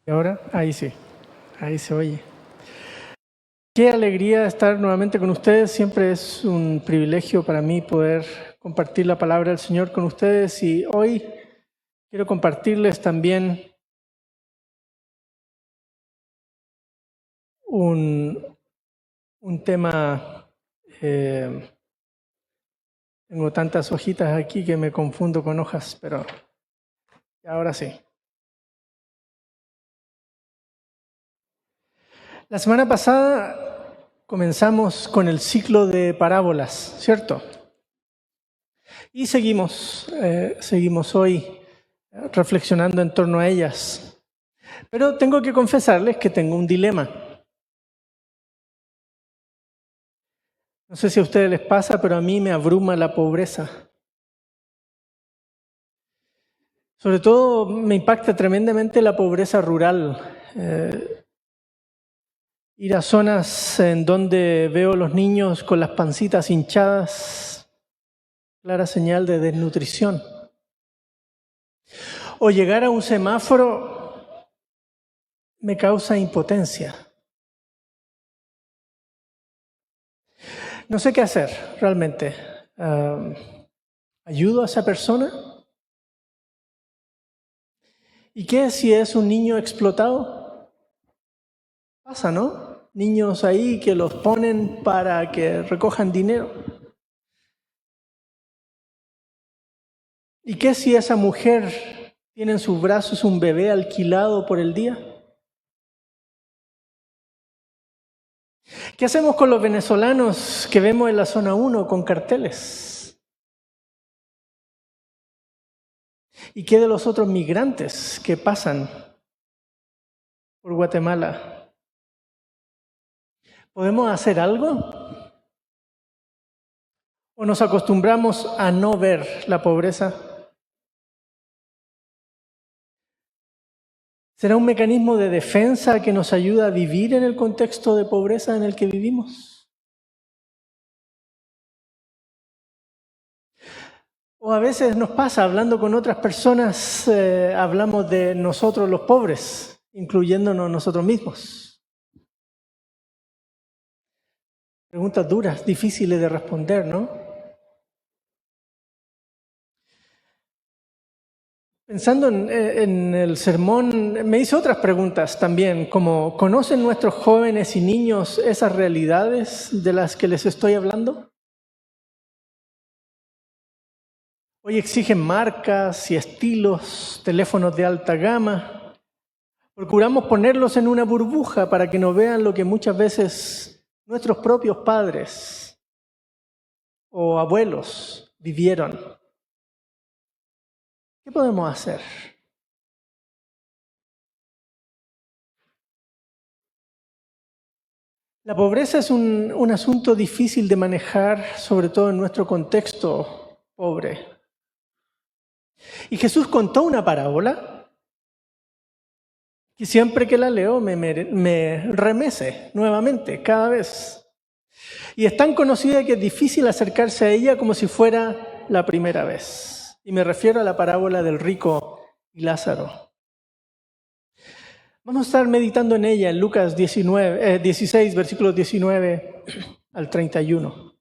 ¿Y ahora? Ahí sí, ahí se oye. Qué alegría estar nuevamente con ustedes. Siempre es un privilegio para mí poder compartir la palabra del Señor con ustedes. Y hoy quiero compartirles también un tema. Tengo tantas hojitas aquí que me confundo con hojas, pero ahora sí. La semana pasada comenzamos con el ciclo de parábolas, ¿cierto? Y seguimos hoy reflexionando en torno a ellas. Pero tengo que confesarles que tengo un dilema. No sé si a ustedes les pasa, pero a mí me abruma la pobreza. Sobre todo me impacta tremendamente la pobreza rural. Ir a zonas en donde veo los niños con las pancitas hinchadas, clara señal de desnutrición. O llegar a un semáforo me causa impotencia. No sé qué hacer realmente. ¿Ayudo a esa persona? ¿Y qué si es un niño explotado? Pasa, ¿no? Niños ahí que los ponen para que recojan dinero. ¿Y qué si esa mujer tiene en sus brazos un bebé alquilado por el día? ¿Qué hacemos con los venezolanos que vemos en la zona 1 con carteles? ¿Y qué de los otros migrantes que pasan por Guatemala? ¿Podemos hacer algo? ¿O nos acostumbramos a no ver la pobreza? ¿Será un mecanismo de defensa que nos ayuda a vivir en el contexto de pobreza en el que vivimos? O a veces nos pasa, hablando con otras personas, hablamos de nosotros los pobres, incluyéndonos nosotros mismos. Preguntas duras, difíciles de responder, ¿no? Pensando en el sermón, me hice otras preguntas también, como ¿conocen nuestros jóvenes y niños esas realidades de las que les estoy hablando? Hoy exigen marcas y estilos, teléfonos de alta gama. Procuramos ponerlos en una burbuja para que no vean lo que muchas veces nuestros propios padres o abuelos vivieron. ¿Qué podemos hacer? La pobreza es un asunto difícil de manejar, sobre todo en nuestro contexto pobre. Y Jesús contó una parábola que siempre que la leo me remece nuevamente, cada vez. Y es tan conocida que es difícil acercarse a ella como si fuera la primera vez. Y me refiero a la parábola del rico y Lázaro. Vamos a estar meditando en ella en Lucas 16, versículos 19 al 31.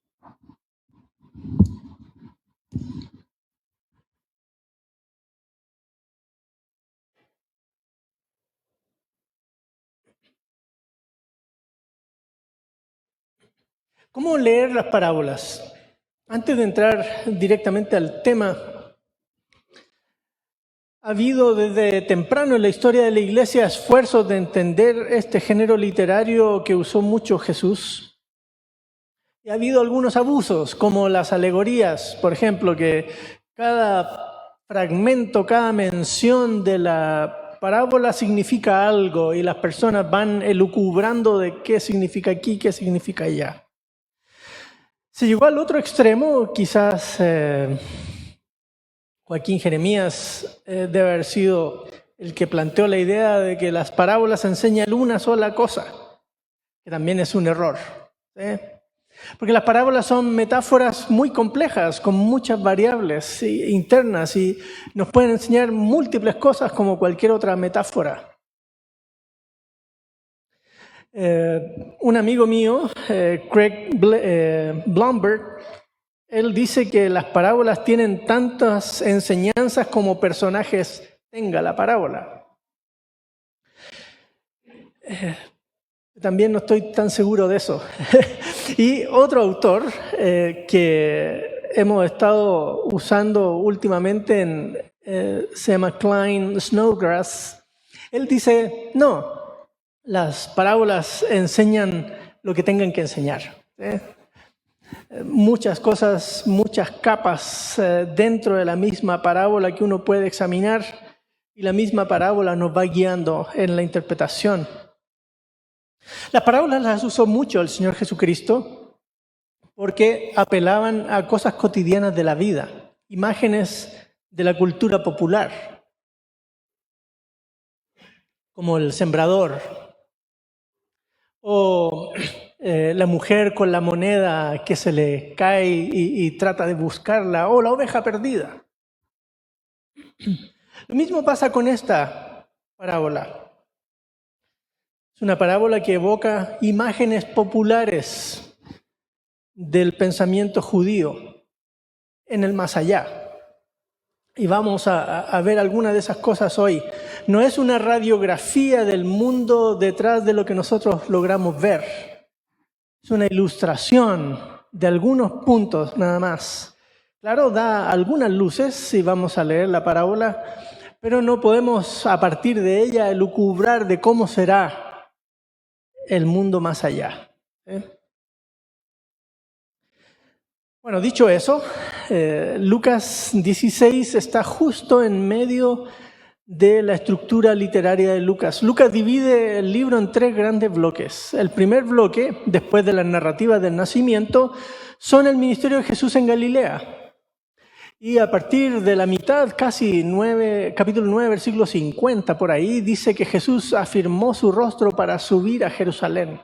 ¿Cómo leer las parábolas? Antes de entrar directamente al tema, ha habido desde temprano en la historia de la Iglesia esfuerzos de entender este género literario que usó mucho Jesús. Y ha habido algunos abusos, como las alegorías, por ejemplo, que cada fragmento, cada mención de la parábola significa algo y las personas van elucubrando de qué significa aquí, qué significa allá. Se llegó al otro extremo, quizás Joaquín Jeremías debe haber sido el que planteó la idea de que las parábolas enseñan una sola cosa, que también es un error. ¿Sí? Porque las parábolas son metáforas muy complejas, con muchas variables internas y nos pueden enseñar múltiples cosas como cualquier otra metáfora. Un amigo mío, Craig Blomberg, él dice que las parábolas tienen tantas enseñanzas como personajes tenga la parábola. También no estoy tan seguro de eso. Y otro autor que hemos estado usando últimamente se llama Klein Snodgrass. Él dice, no, las parábolas enseñan lo que tengan que enseñar. Muchas cosas, muchas capas dentro de la misma parábola que uno puede examinar, y la misma parábola nos va guiando en la interpretación. Las parábolas las usó mucho el Señor Jesucristo porque apelaban a cosas cotidianas de la vida, imágenes de la cultura popular, como el sembrador, o la mujer con la moneda que se le cae y trata de buscarla, o la oveja perdida. Lo mismo pasa con esta parábola. Es una parábola que evoca imágenes populares del pensamiento judío en el más allá. Y vamos a ver algunas de esas cosas hoy. No es una radiografía del mundo detrás de lo que nosotros logramos ver. Es una ilustración de algunos puntos nada más. Claro, da algunas luces si vamos a leer la parábola, pero no podemos a partir de ella elucubrar de cómo será el mundo más allá. Bueno, dicho eso, Lucas 16 está justo en medio de la estructura literaria de Lucas. Lucas divide el libro en 3 grandes bloques. El primer bloque, después de las narrativas del nacimiento, son el ministerio de Jesús en Galilea. Y a partir de la mitad, casi capítulo 9, versículo 50, por ahí, dice que Jesús afirmó su rostro para subir a Jerusalén.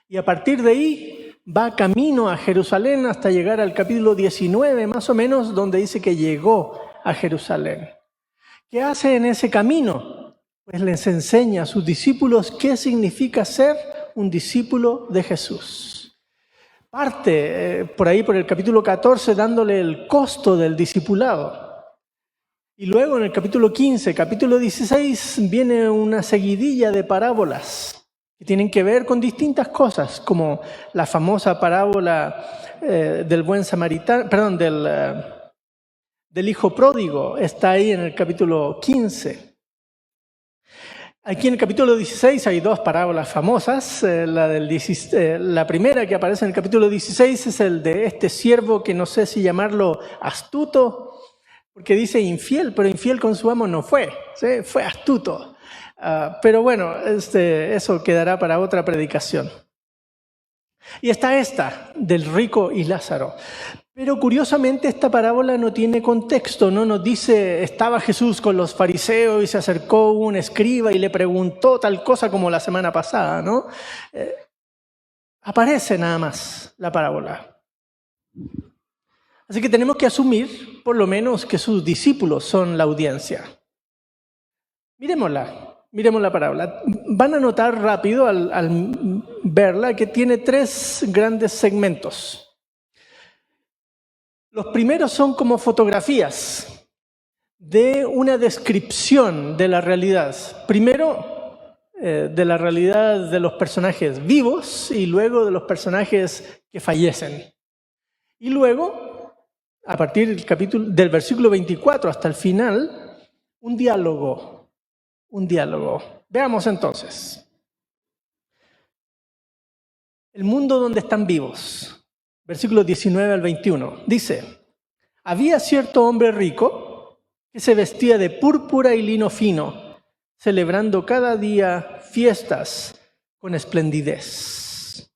Y a partir de ahí va camino a Jerusalén hasta llegar al capítulo 19, más o menos, donde dice que llegó a Jerusalén. ¿Qué hace en ese camino? Pues les enseña a sus discípulos qué significa ser un discípulo de Jesús. Parte por ahí, por el capítulo 14, dándole el costo del discipulado. Y luego en el capítulo 15, capítulo 16, viene una seguidilla de parábolas que tienen que ver con distintas cosas, como la famosa parábola del buen samaritano, perdón, del hijo pródigo, está ahí en el capítulo 15. Aquí en el capítulo 16 hay 2 parábolas famosas. La primera que aparece en el capítulo 16 es el de este siervo que no sé si llamarlo astuto, porque dice infiel, pero infiel con su amo no fue, ¿sí? Fue astuto. Pero bueno, eso quedará para otra predicación. Y está esta, del rico y Lázaro. Pero curiosamente esta parábola no tiene contexto, no nos dice, estaba Jesús con los fariseos y se acercó un escriba y le preguntó tal cosa como la semana pasada, ¿no? Aparece nada más la parábola. Así que tenemos que asumir, por lo menos, que sus discípulos son la audiencia. Miremos la parábola. Van a notar rápido al verla que tiene 3 grandes segmentos. Los primeros son como fotografías de una descripción de la realidad. Primero, de la realidad de los personajes vivos y luego de los personajes que fallecen. Y luego, a partir del versículo 24 hasta el final, un diálogo. Veamos entonces. El mundo donde están vivos. Versículos 19 al 21. Dice, había cierto hombre rico que se vestía de púrpura y lino fino, celebrando cada día fiestas con esplendidez.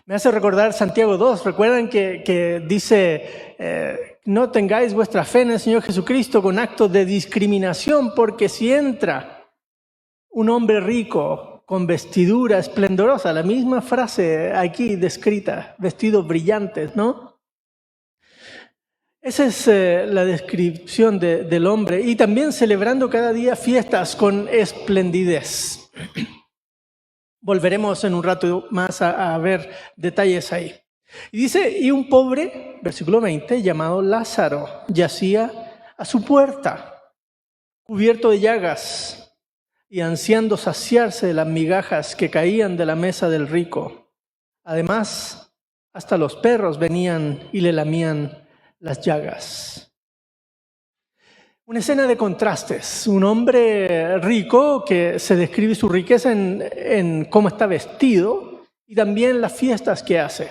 Me hace recordar Santiago 2. ¿Recuerdan que dice, no tengáis vuestra fe en el Señor Jesucristo con actos de discriminación, porque si entra un hombre rico con vestidura esplendorosa, la misma frase aquí descrita, vestidos brillantes, ¿no? Esa es la descripción del hombre. Y también celebrando cada día fiestas con esplendidez. Volveremos en un rato más a ver detalles ahí. Y dice, y un pobre, versículo 20, llamado Lázaro, yacía a su puerta, cubierto de llagas y ansiando saciarse de las migajas que caían de la mesa del rico. Además, hasta los perros venían y le lamían las llagas. Una escena de contrastes, un hombre rico que se describe su riqueza en cómo está vestido y también las fiestas que hace.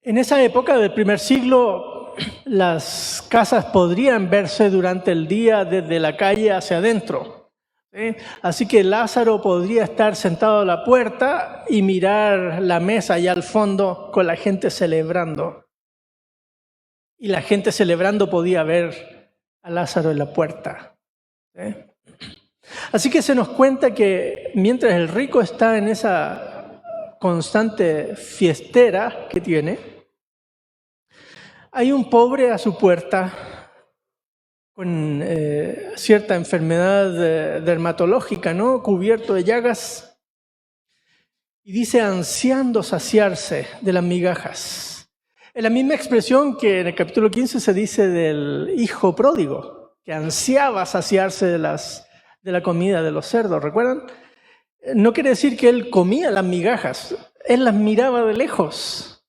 En esa época del primer siglo, las casas podrían verse durante el día desde la calle hacia adentro, ¿sí? Así que Lázaro podría estar sentado a la puerta y mirar la mesa allá al fondo con la gente celebrando. Y la gente celebrando podía ver a Lázaro en la puerta, ¿sí? Así que se nos cuenta que mientras el rico está en esa constante fiestera que tiene, hay un pobre a su puerta con cierta enfermedad dermatológica, ¿no? Cubierto de llagas, y dice ansiando saciarse de las migajas. Es la misma expresión que en el capítulo 15 se dice del hijo pródigo, que ansiaba saciarse de la comida de los cerdos, ¿recuerdan? No quiere decir que él comía las migajas, él las miraba de lejos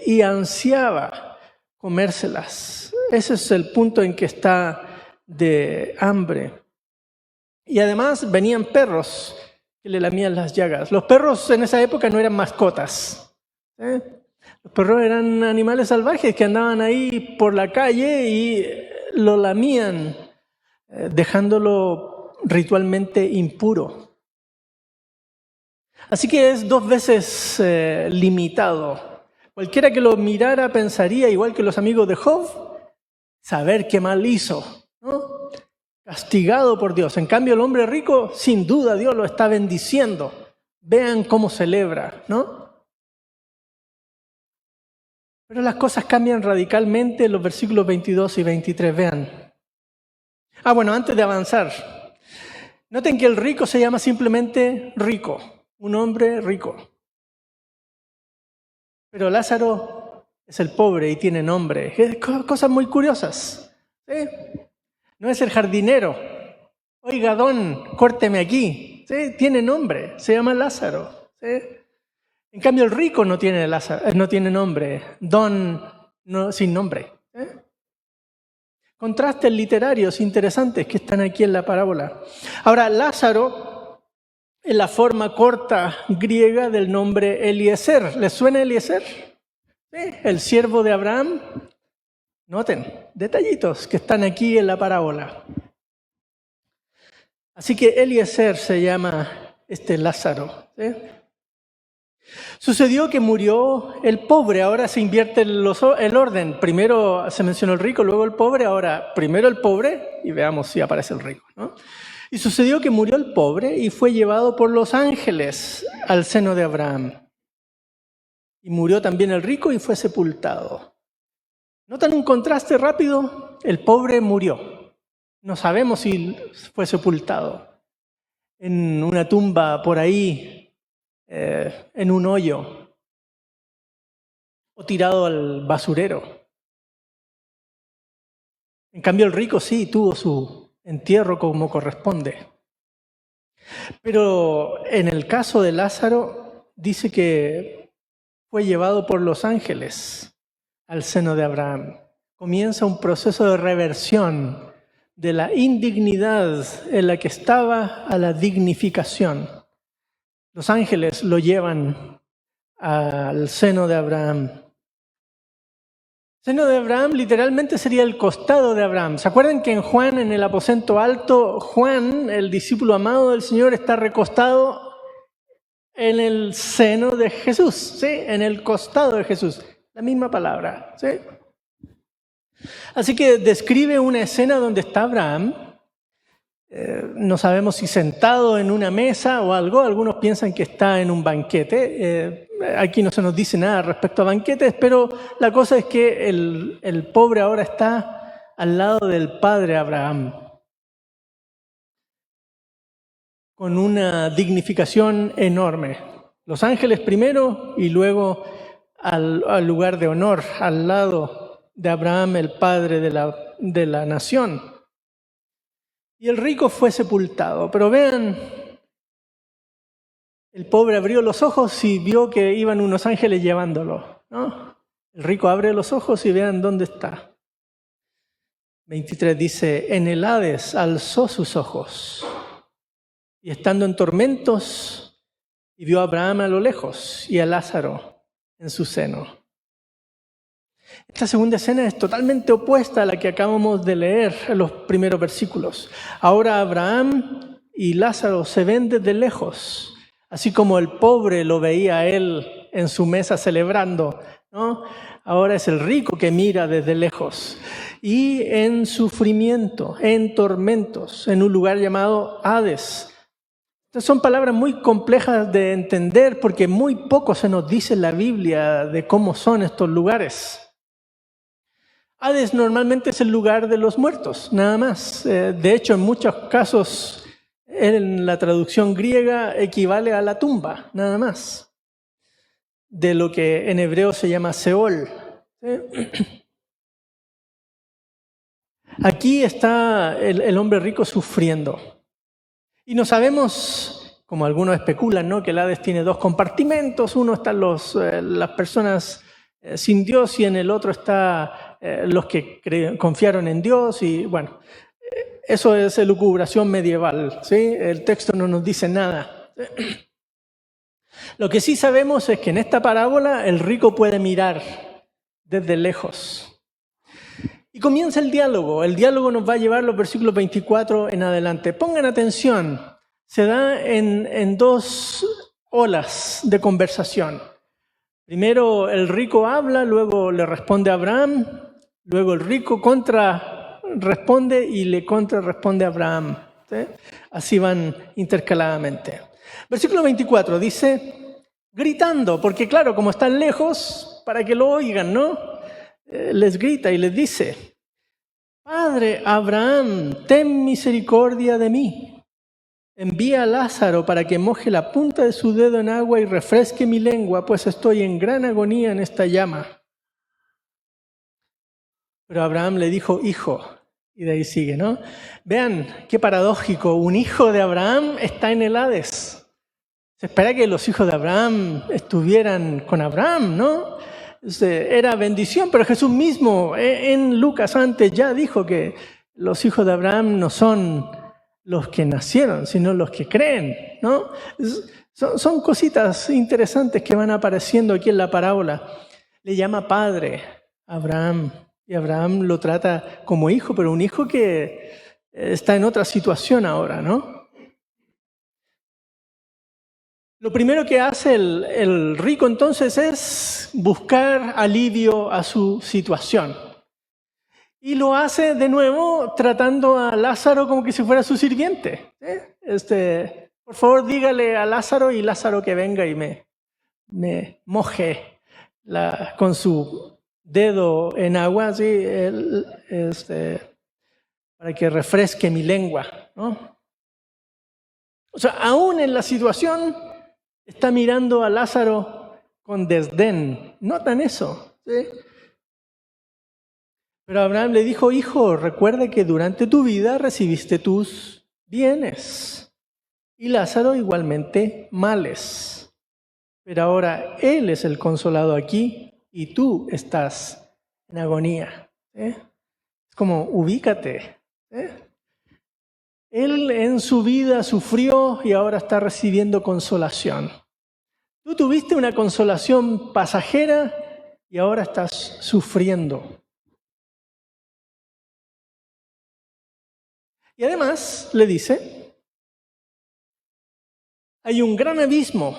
y ansiaba comérselas. Ese es el punto en que está de hambre. Y además venían perros que le lamían las llagas. Los perros en esa época no eran mascotas. Los perros eran animales salvajes que andaban ahí por la calle y lo lamían, dejándolo ritualmente impuro. Así que es 2 veces limitado. Cualquiera que lo mirara pensaría, igual que los amigos de Job, saber qué mal hizo, ¿no? Castigado por Dios. En cambio, el hombre rico, sin duda, Dios lo está bendiciendo. Vean cómo celebra, ¿no? Pero las cosas cambian radicalmente en los versículos 22 y 23. Vean. Bueno, antes de avanzar, noten que el rico se llama simplemente rico, un hombre rico. Pero Lázaro es el pobre y tiene nombre. Cosas muy curiosas, ¿sí? No es el jardinero. Oiga, don, córteme aquí. ¿Sí? Tiene nombre, se llama Lázaro. ¿Sí? En cambio, el rico no tiene nombre. Don sin nombre. Contrastes literarios interesantes que están aquí en la parábola. Ahora, Lázaro es la forma corta griega del nombre Eliezer. ¿Les suena Eliezer? ¿Sí? El siervo de Abraham. Noten, detallitos que están aquí en la parábola. Así que Eliezer se llama Lázaro. ¿Sí? Sucedió que murió el pobre, ahora se invierte el orden. Primero se mencionó el rico, luego el pobre, ahora primero el pobre y veamos si aparece el rico, ¿no? Y sucedió que murió el pobre y fue llevado por los ángeles al seno de Abraham. Y murió también el rico y fue sepultado. ¿Notan un contraste rápido? El pobre murió. No sabemos si fue sepultado en una tumba por ahí, en un hoyo o tirado al basurero. En cambio, el rico sí tuvo su entierro como corresponde. Pero en el caso de Lázaro, dice que fue llevado por los ángeles al seno de Abraham. Comienza un proceso de reversión de la indignidad en la que estaba a la dignificación. Los ángeles lo llevan al seno de Abraham. Seno de Abraham literalmente sería el costado de Abraham. ¿Se acuerdan que en Juan, en el aposento alto, Juan, el discípulo amado del Señor, está recostado en el seno de Jesús? ¿Sí? En el costado de Jesús. La misma palabra. ¿Sí? Así que describe una escena donde está Abraham. No sabemos si sentado en una mesa o algo. Algunos piensan que está en un banquete. Aquí no se nos dice nada respecto a banquetes, pero la cosa es que el pobre ahora está al lado del padre Abraham, con una dignificación enorme. Los ángeles primero y luego al lugar de honor, al lado de Abraham, el padre de la nación. Y el rico fue sepultado. Pero vean, el pobre abrió los ojos y vio que iban unos ángeles llevándolo, ¿no? El rico abre los ojos y vean dónde está. 23 dice, en el Hades alzó sus ojos y estando en tormentos, y vio a Abraham a lo lejos y a Lázaro en su seno. Esta segunda escena es totalmente opuesta a la que acabamos de leer en los primeros versículos. Ahora Abraham y Lázaro se ven desde lejos, así como el pobre lo veía a él en su mesa celebrando, ¿no? Ahora es el rico que mira desde lejos. Y en sufrimiento, en tormentos, en un lugar llamado Hades. Estas son palabras muy complejas de entender porque muy poco se nos dice en la Biblia de cómo son estos lugares. Hades normalmente es el lugar de los muertos, nada más. De hecho, en muchos casos, en la traducción griega equivale a la tumba, nada más. De lo que en hebreo se llama Seol. Aquí está el hombre rico sufriendo. Y no sabemos, como algunos especulan, ¿no?, que el Hades tiene dos compartimentos. Uno están las personas sin Dios y en el otro está los que confiaron en Dios. Y bueno, eso es elucubración medieval, ¿sí? El texto no nos dice nada. Lo que sí sabemos es que en esta parábola el rico puede mirar desde lejos. Y comienza el diálogo. El diálogo nos va a llevar los versículos 24 en adelante. Pongan atención. Se da en dos olas de conversación. Primero el rico habla, luego le responde a Abraham, luego el rico responde y le contrarresponde a Abraham. ¿Sí? Así van intercaladamente. Versículo 24 dice, gritando, porque claro, como están lejos, para que lo oigan, ¿no? Les grita y les dice, Padre Abraham, ten misericordia de mí. Envía a Lázaro para que moje la punta de su dedo en agua y refresque mi lengua, pues estoy en gran agonía en esta llama. Pero Abraham le dijo, hijo, y de ahí sigue, ¿no? Vean qué paradójico, un hijo de Abraham está en el Hades. Se espera que los hijos de Abraham estuvieran con Abraham, ¿no? Era bendición, pero Jesús mismo en Lucas antes ya dijo que los hijos de Abraham no son los que nacieron, sino los que creen, ¿no? Son cositas interesantes que van apareciendo aquí en la parábola. Le llama padre a Abraham y Abraham lo trata como hijo, pero un hijo que está en otra situación ahora, ¿no? Lo primero que hace el rico entonces es buscar alivio a su situación. Y lo hace de nuevo tratando a Lázaro como que si fuera su sirviente. Por favor, dígale a Lázaro y Lázaro que venga y me moje con su dedo en agua, ¿sí? Para que refresque mi lengua, ¿no? O sea, aún en la situación está mirando a Lázaro con desdén. ¿Notan eso? ¿Sí? Pero Abraham le dijo, hijo, recuerda que durante tu vida recibiste tus bienes y Lázaro igualmente males. Pero ahora él es el consolado aquí y tú estás en agonía. Es como, ubícate. Él en su vida sufrió y ahora está recibiendo consolación. Tú tuviste una consolación pasajera y ahora estás sufriendo. Y además le dice, hay un gran abismo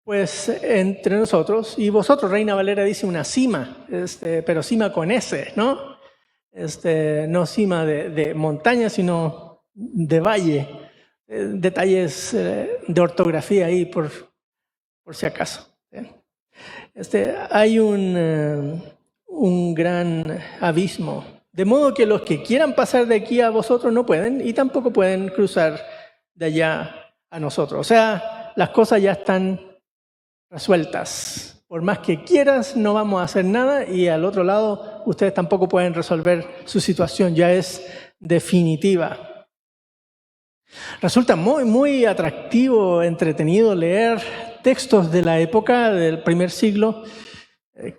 pues entre nosotros y vosotros. Reina Valera dice una cima, pero cima con S, ¿no? No cima de montaña, sino de valle. Detalles de ortografía ahí por si acaso. Hay un gran abismo. De modo que los que quieran pasar de aquí a vosotros no pueden y tampoco pueden cruzar de allá a nosotros. O sea, las cosas ya están resueltas. Por más que quieras, no vamos a hacer nada, y al otro lado, ustedes tampoco pueden resolver su situación, ya es definitiva. Resulta muy, muy atractivo, entretenido leer textos de la época del primer siglo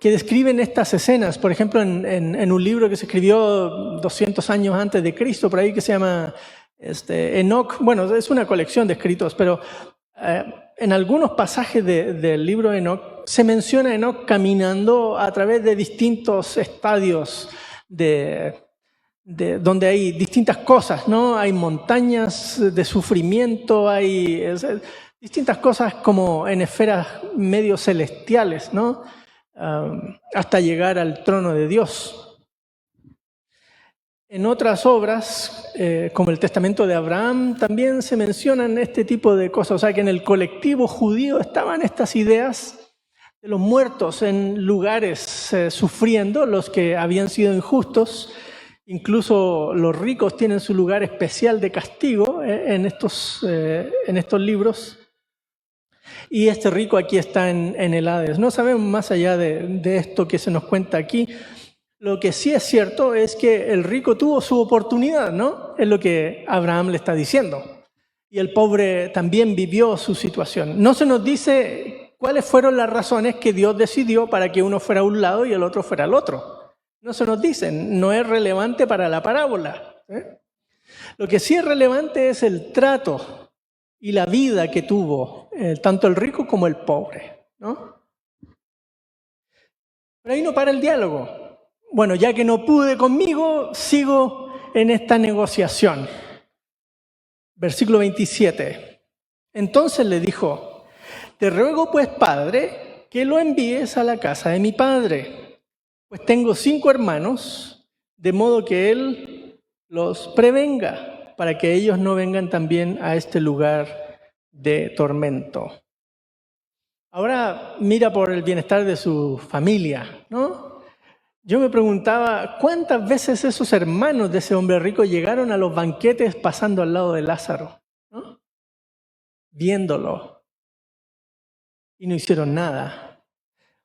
que describen estas escenas. Por ejemplo, en un libro que se escribió 200 años antes de Cristo, por ahí, que se llama Enoc. Bueno, es una colección de escritos, pero en algunos pasajes del libro de Enoc se menciona a Enoc caminando a través de distintos estadios donde hay distintas cosas, ¿no? Hay montañas de sufrimiento, hay distintas cosas como en esferas medio celestiales, ¿no? Hasta llegar al trono de Dios. En otras obras, como el Testamento de Abraham, también se mencionan este tipo de cosas. O sea, que en el colectivo judío estaban estas ideas de los muertos en lugares sufriendo, los que habían sido injustos. Incluso los ricos tienen su lugar especial de castigo en estos libros. Y este rico aquí está en el Hades. No sabemos más allá de esto que se nos cuenta aquí. Lo que sí es cierto es que el rico tuvo su oportunidad, ¿no? Es lo que Abraham le está diciendo. Y el pobre también vivió su situación. No se nos dice cuáles fueron las razones que Dios decidió para que uno fuera a un lado y el otro fuera al otro. No se nos dice, no es relevante para la parábola. Lo que sí es relevante es el trato y la vida que tuvo tanto el rico como el pobre, ¿no? Pero ahí no para el diálogo. Bueno, ya que no pude conmigo, sigo en esta negociación. Versículo 27. Entonces le dijo: te ruego pues, padre, que lo envíes a la casa de mi padre, pues tengo 5 hermanos, de modo que él los prevenga, para que ellos no vengan también a este lugar de tormento. Ahora mira por el bienestar de su familia, ¿no? Yo me preguntaba cuántas veces esos hermanos de ese hombre rico llegaron a los banquetes pasando al lado de Lázaro, ¿no? Viéndolo, y no hicieron nada.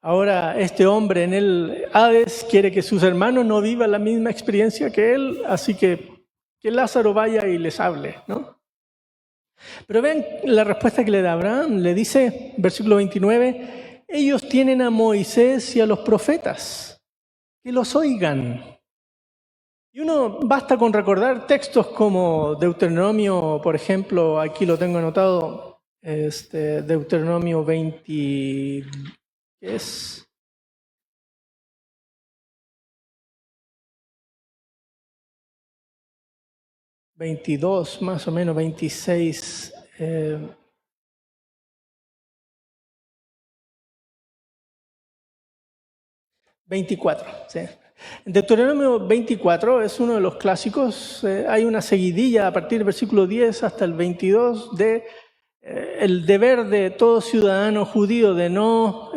Ahora este hombre en el Hades quiere que sus hermanos no vivan la misma experiencia que él, así que Lázaro vaya y les hable, ¿no? Pero vean la respuesta que le da Abraham. Le dice, versículo 29, ellos tienen a Moisés y a los profetas, que los oigan. Y uno basta con recordar textos como Deuteronomio, por ejemplo, aquí lo tengo anotado, Deuteronomio 20, ¿qué es? 22, más o menos, 26. 24, sí. En Deuteronomio 24 es uno de los clásicos. Hay una seguidilla a partir del versículo 10 hasta el 22 de el deber de todo ciudadano judío de no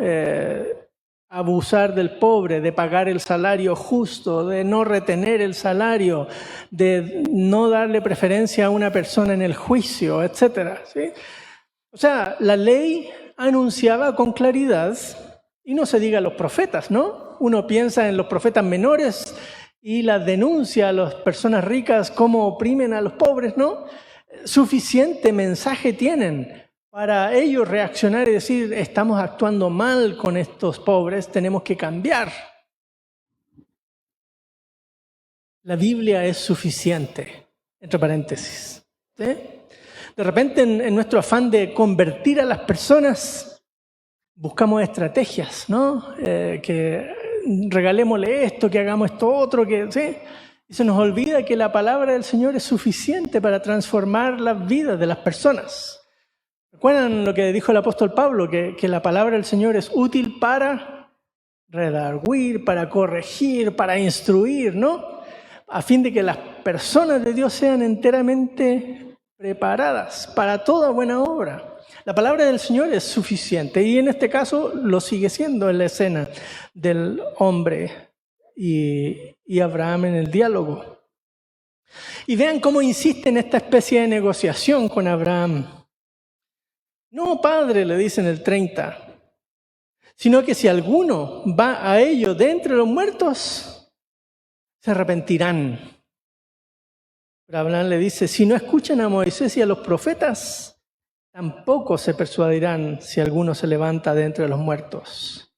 abusar del pobre, de pagar el salario justo, de no retener el salario, de no darle preferencia a una persona en el juicio, etc. ¿Sí? O sea, la ley anunciaba con claridad, y no se diga a los profetas, ¿no? Uno piensa en los profetas menores y la denuncia a las personas ricas cómo oprimen a los pobres, ¿no? Suficiente mensaje tienen para ellos reaccionar y decir, estamos actuando mal con estos pobres, tenemos que cambiar. La Biblia es suficiente, entre paréntesis. ¿Sí? De repente, en nuestro afán de convertir a las personas, buscamos estrategias, ¿no? Que regalémosle esto, que hagamos esto otro, ¿sí? Y se nos olvida que la palabra del Señor es suficiente para transformar las vidas de las personas. ¿Recuerdan lo que dijo el apóstol Pablo? Que la palabra del Señor es útil para redarguir, para corregir, para instruir, ¿no? A fin de que las personas de Dios sean enteramente preparadas para toda buena obra. La palabra del Señor es suficiente, y en este caso lo sigue siendo en la escena del hombre y Abraham en el diálogo. Y vean cómo insiste en esta especie de negociación con Abraham. No, padre, le dice en el 30, sino que si alguno va a ellos de entre los muertos, se arrepentirán. Pero Abraham le dice, si no escuchan a Moisés y a los profetas, tampoco se persuadirán si alguno se levanta de entre los muertos.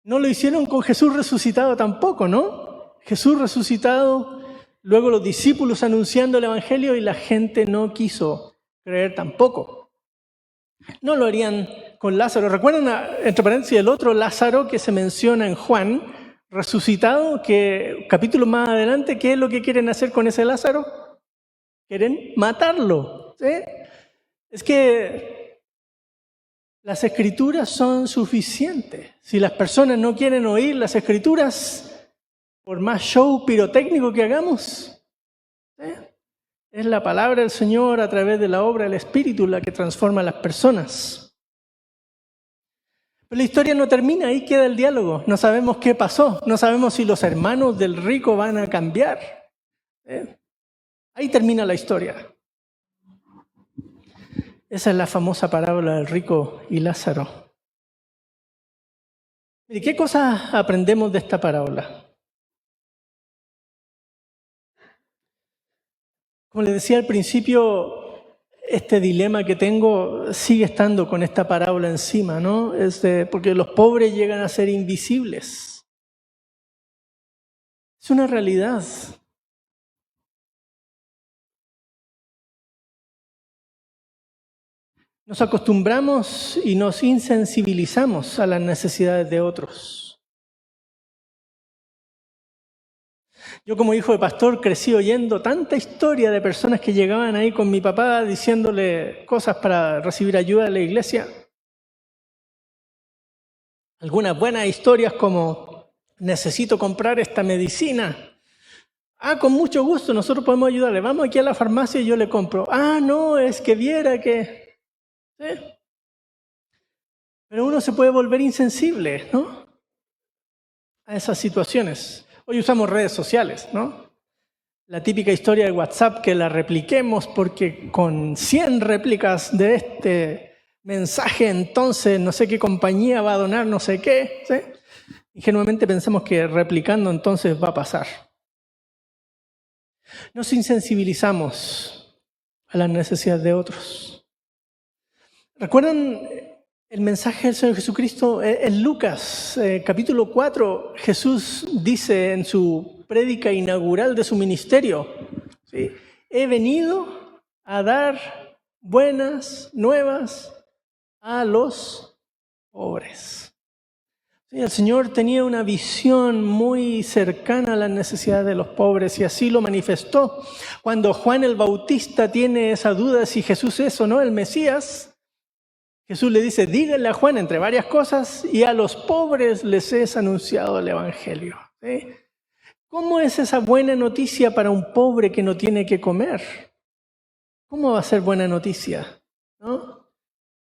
No lo hicieron con Jesús resucitado tampoco, ¿no? Jesús resucitado, luego los discípulos anunciando el evangelio y la gente no quiso creer tampoco. No lo harían con Lázaro. ¿Recuerdan, entre paréntesis, el otro Lázaro que se menciona en Juan, resucitado, que capítulos más adelante, ¿qué es lo que quieren hacer con ese Lázaro? Quieren matarlo, ¿sí? Es que las escrituras son suficientes. Si las personas no quieren oír las escrituras, por más show pirotécnico que hagamos, ¿sí? Es la palabra del Señor a través de la obra del Espíritu la que transforma a las personas. Pero la historia no termina, ahí queda el diálogo. No sabemos qué pasó, no sabemos si los hermanos del rico van a cambiar. Ahí termina la historia. Esa es la famosa parábola del rico y Lázaro. ¿Y qué cosas aprendemos de esta parábola? Como les decía al principio, este dilema que tengo sigue estando con esta parábola encima, ¿no? Porque los pobres llegan a ser invisibles. Es una realidad. Nos acostumbramos y nos insensibilizamos a las necesidades de otros. Yo como hijo de pastor crecí oyendo tanta historia de personas que llegaban ahí con mi papá diciéndole cosas para recibir ayuda de la iglesia. Algunas buenas historias como, necesito comprar esta medicina. Ah, con mucho gusto, nosotros podemos ayudarle. Vamos aquí a la farmacia y yo le compro. Ah, no, es que viera que... ¿Sí? Pero uno se puede volver insensible, ¿no? A esas situaciones. Hoy usamos redes sociales, ¿no? La típica historia de WhatsApp que la repliquemos porque con 100 réplicas de este mensaje entonces no sé qué compañía va a donar no sé qué, ¿sí? Ingenuamente pensamos que replicando entonces va a pasar. Nos insensibilizamos a las necesidades de otros. ¿Recuerdan el mensaje del Señor Jesucristo? En Lucas, capítulo 4, Jesús dice en su prédica inaugural de su ministerio, ¿sí? He venido a dar buenas nuevas a los pobres. Sí, el Señor tenía una visión muy cercana a las necesidades de los pobres y así lo manifestó. Cuando Juan el Bautista tiene esa duda si Jesús es o no el Mesías, Jesús le dice, díganle a Juan entre varias cosas y a los pobres les es anunciado el Evangelio. ¿Sí? ¿Cómo es esa buena noticia para un pobre que no tiene que comer? ¿Cómo va a ser buena noticia? ¿No?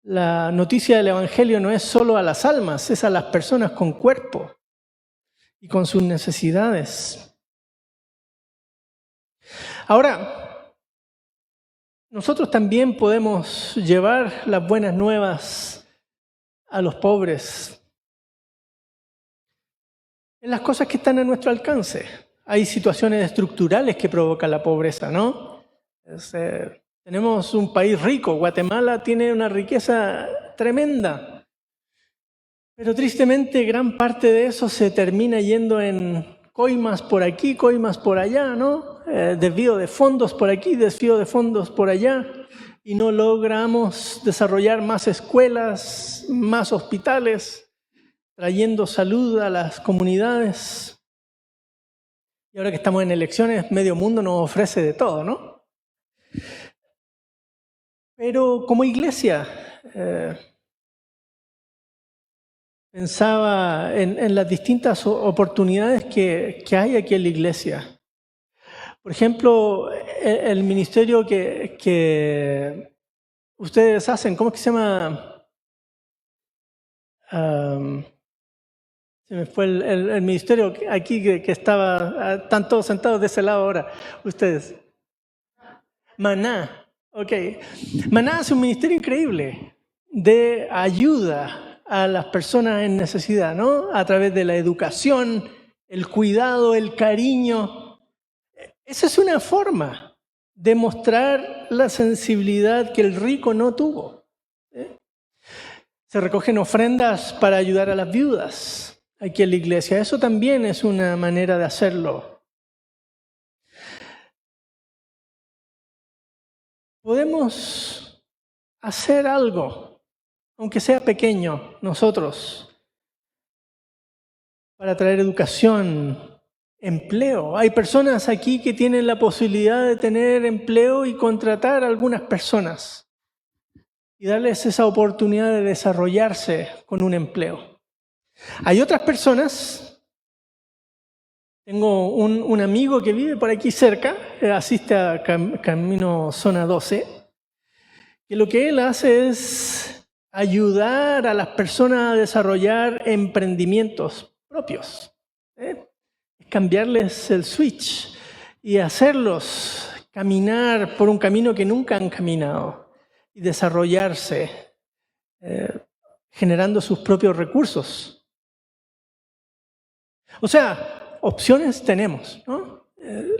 La noticia del Evangelio no es solo a las almas, es a las personas con cuerpo y con sus necesidades. Ahora, nosotros también podemos llevar las buenas nuevas a los pobres en las cosas que están a nuestro alcance. Hay situaciones estructurales que provocan la pobreza, ¿no? Tenemos un país rico, Guatemala tiene una riqueza tremenda, pero tristemente gran parte de eso se termina yendo en coimas por aquí, coimas por allá, ¿no? Desvío de fondos por aquí, desvío de fondos por allá, y no logramos desarrollar más escuelas, más hospitales, trayendo salud a las comunidades. Y ahora que estamos en elecciones, medio mundo nos ofrece de todo, ¿no? Pero como iglesia, pensaba en las distintas oportunidades que hay aquí en la iglesia. Por ejemplo, el ministerio que ustedes hacen, ¿cómo es que se llama? Se Se me fue el ministerio aquí que estaba, están todos sentados de ese lado ahora, ustedes. Maná, ok. Maná hace un ministerio increíble de ayuda a las personas en necesidad, ¿no? A través de la educación, el cuidado, el cariño. Esa es una forma de mostrar la sensibilidad que el rico no tuvo. Se recogen ofrendas para ayudar a las viudas aquí en la iglesia. Eso también es una manera de hacerlo. Podemos hacer algo, aunque sea pequeño, nosotros, para traer educación, empleo. Hay personas aquí que tienen la posibilidad de tener empleo y contratar a algunas personas y darles esa oportunidad de desarrollarse con un empleo. Hay otras personas, tengo un amigo que vive por aquí cerca, asiste a Camino Zona 12, que lo que él hace es ayudar a las personas a desarrollar emprendimientos propios. Cambiarles el switch y hacerlos caminar por un camino que nunca han caminado y desarrollarse, generando sus propios recursos. O sea, opciones tenemos, ¿no?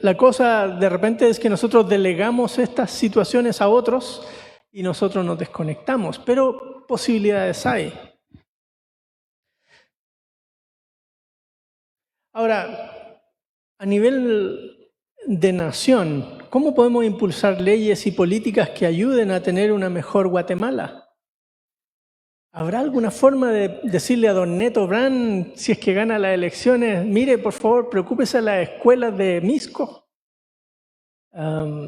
La cosa de repente es que nosotros delegamos estas situaciones a otros y nosotros nos desconectamos, pero posibilidades hay. Ahora, a nivel de nación, ¿cómo podemos impulsar leyes y políticas que ayuden a tener una mejor Guatemala? ¿Habrá alguna forma de decirle a don Neto Brand, si es que gana las elecciones, mire, por favor, preocúpese de las escuelas de Misco?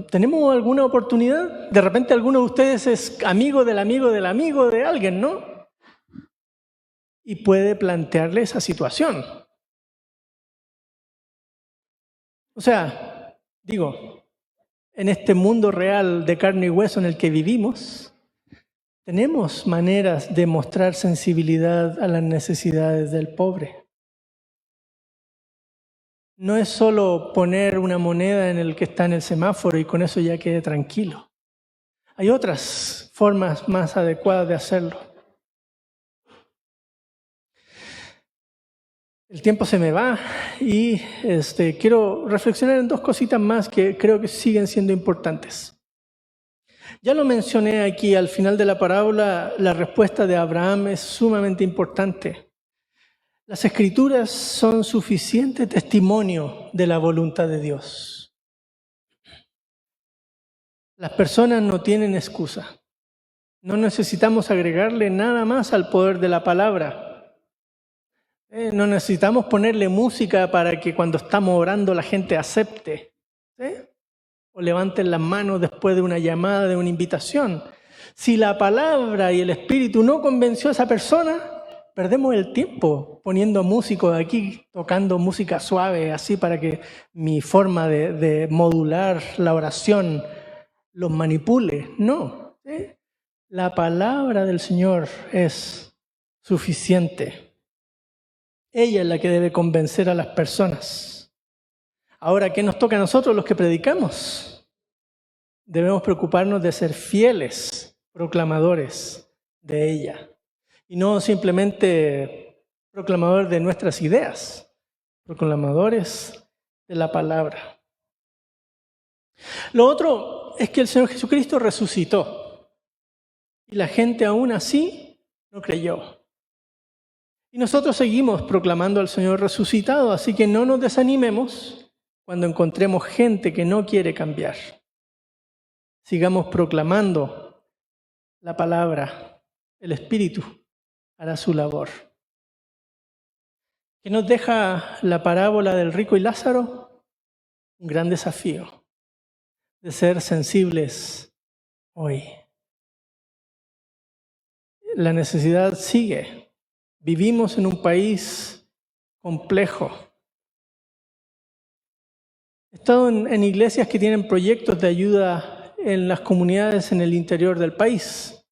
¿Tenemos alguna oportunidad? De repente alguno de ustedes es amigo del amigo del amigo de alguien, ¿no? Y puede plantearle esa situación. O sea, digo, en este mundo real de carne y hueso en el que vivimos, tenemos maneras de mostrar sensibilidad a las necesidades del pobre. No es solo poner una moneda en el que está en el semáforo y con eso ya quede tranquilo. Hay otras formas más adecuadas de hacerlo. El tiempo se me va y quiero reflexionar en dos cositas más que creo que siguen siendo importantes. Ya lo mencioné aquí al final de la parábola, la respuesta de Abraham es sumamente importante. Las Escrituras son suficiente testimonio de la voluntad de Dios. Las personas no tienen excusa. No necesitamos agregarle nada más al poder de la palabra. No necesitamos ponerle música para que cuando estamos orando la gente acepte. O levanten las manos después de una llamada, de una invitación. Si la palabra y el Espíritu no convenció a esa persona, perdemos el tiempo poniendo músicos aquí, tocando música suave, así para que mi forma de modular la oración los manipule. No, la palabra del Señor es suficiente. Ella es la que debe convencer a las personas. Ahora, ¿qué nos toca a nosotros los que predicamos? Debemos preocuparnos de ser fieles proclamadores de ella y no simplemente proclamadores de nuestras ideas, proclamadores de la palabra. Lo otro es que el Señor Jesucristo resucitó y la gente aún así no creyó. Y nosotros seguimos proclamando al Señor resucitado, así que no nos desanimemos cuando encontremos gente que no quiere cambiar. Sigamos proclamando la palabra. El Espíritu hará su labor. ¿Qué nos deja la parábola del rico y Lázaro? Un gran desafío de ser sensibles hoy. La necesidad sigue. Vivimos en un país complejo. He estado en iglesias que tienen proyectos de ayuda en las comunidades en el interior del país.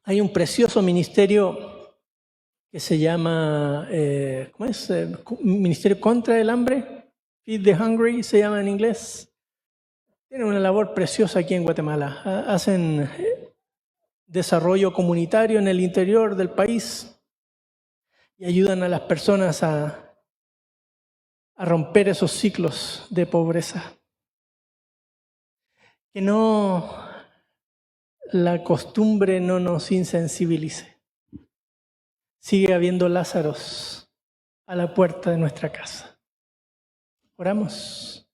Hay un precioso ministerio que se llama, ¿cómo es? Ministerio contra el Hambre, Feed the Hungry se llama en inglés. Tienen una labor preciosa aquí en Guatemala. Hacen desarrollo comunitario en el interior del país y ayudan a las personas a romper esos ciclos de pobreza. Que no la costumbre no nos insensibilice. Sigue habiendo Lázaros a la puerta de nuestra casa. Oramos.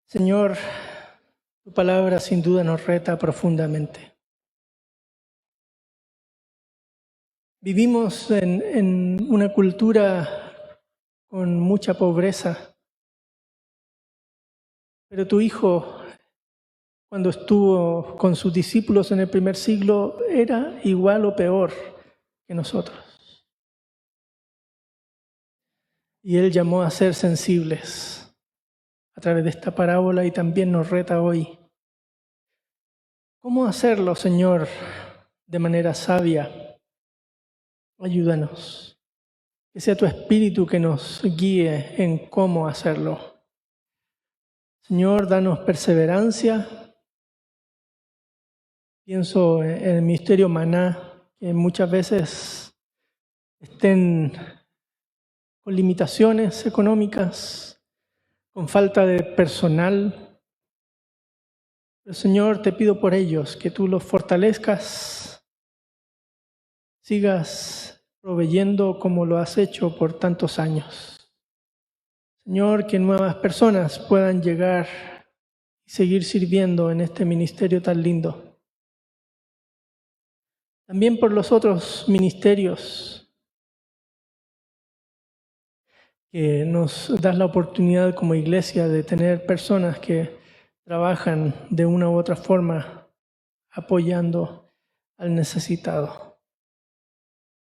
Señor, tu palabra sin duda nos reta profundamente. Vivimos en una cultura con mucha pobreza, pero tu Hijo, cuando estuvo con sus discípulos en el primer siglo, era igual o peor que nosotros. Y Él llamó a ser sensibles a través de esta parábola y también nos reta hoy. ¿Cómo hacerlo, Señor, de manera sabia? Ayúdanos. Que sea tu Espíritu que nos guíe en cómo hacerlo. Señor, danos perseverancia. Pienso en el ministerio Maná, que muchas veces estén con limitaciones económicas, con falta de personal. Pero Señor, te pido por ellos que tú los fortalezcas, sigas proveyendo como lo has hecho por tantos años. Señor, que nuevas personas puedan llegar y seguir sirviendo en este ministerio tan lindo. También por los otros ministerios que nos das la oportunidad como iglesia de tener personas que trabajan de una u otra forma apoyando al necesitado.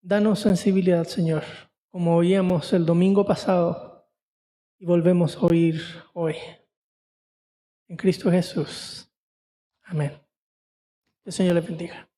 Danos sensibilidad, Señor, como oíamos el domingo pasado y volvemos a oír hoy. En Cristo Jesús. Amén. Que el Señor les bendiga.